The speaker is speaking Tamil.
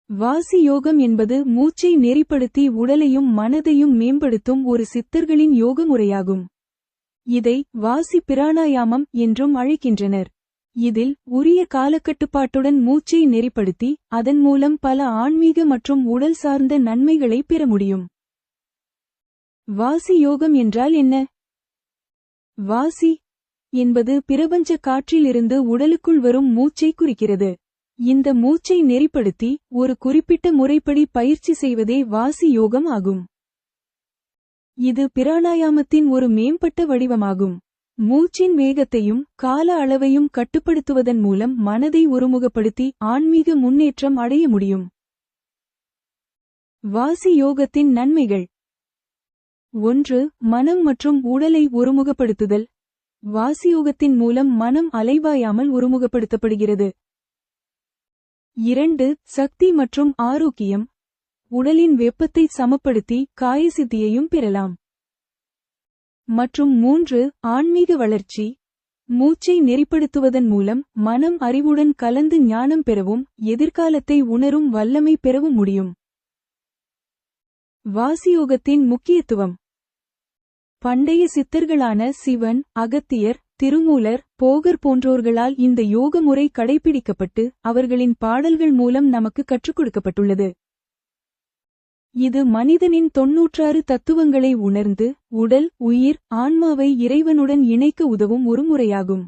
வாசி யோகம் என்பது மூச்சை நெறிப்படுத்தி உடலையும் மனதையும் மேம்படுத்தும் ஒரு சித்தர்களின் யோக முறையாகும். இதை வாசி பிராணாயாமம் என்றும் அழைக்கின்றனர். இதில் உரிய காலக்கட்டுப்பாட்டுடன் மூச்சை நெறிப்படுத்தி அதன் மூலம் பல ஆன்மீக மற்றும் உடல் சார்ந்த நன்மைகளை பெற முடியும். வாசி யோகம் என்றால் என்ன? வாசி என்பது பிரபஞ்ச காற்றிலிருந்து உடலுக்குள் வரும் மூச்சை குறிக்கிறது. இந்த மூச்சை நெறிப்படுத்தி ஒரு குறிப்பிட்ட முறைப்படி பயிற்சி செய்வதே வாசி யோகம் ஆகும். இது பிராணாயாமத்தின் ஒரு மேம்பட்ட வடிவமாகும். மூச்சின் வேகத்தையும் கால அளவையும் கட்டுப்படுத்துவதன் மூலம் மனதை ஒருமுகப்படுத்தி ஆன்மீக முன்னேற்றம் அடைய முடியும். வாசி யோகத்தின் நன்மைகள். 1. மனம் மற்றும் உடலை ஒருமுகப்படுத்துதல். வாசியோகத்தின் மூலம் மனம் அலைபாயாமல் ஒருமுகப்படுத்தப்படுகிறது. 2. சக்தி மற்றும் ஆரோக்கியம். உடலின் வெப்பத்தை சமப்படுத்தி காயசித்தியையும் பெறலாம். மற்றும் 3. ஆன்மீக வளர்ச்சி. மூச்சை நெறிப்படுத்துவதன் மூலம் மனம் அறிவுடன் கலந்து ஞானம் பெறவும் எதிர்காலத்தை உணரும் வல்லமை பெறவும் முடியும். வாசியோகத்தின் முக்கியத்துவம். பண்டைய சித்தர்களான சிவன், அகத்தியர், திருமூலர், போகர் போன்றோர்களால் இந்த யோக முறை கடைபிடிக்கப்பட்டு அவர்களின் பாடல்கள் மூலம் நமக்கு கற்றுக் கொடுக்கப்பட்டுள்ளது. இது மனிதனின் 96 தத்துவங்களை உணர்ந்து உடல், உயிர், ஆன்மாவை இறைவனுடன் இணைக்க உதவும் ஒரு முறையாகும்.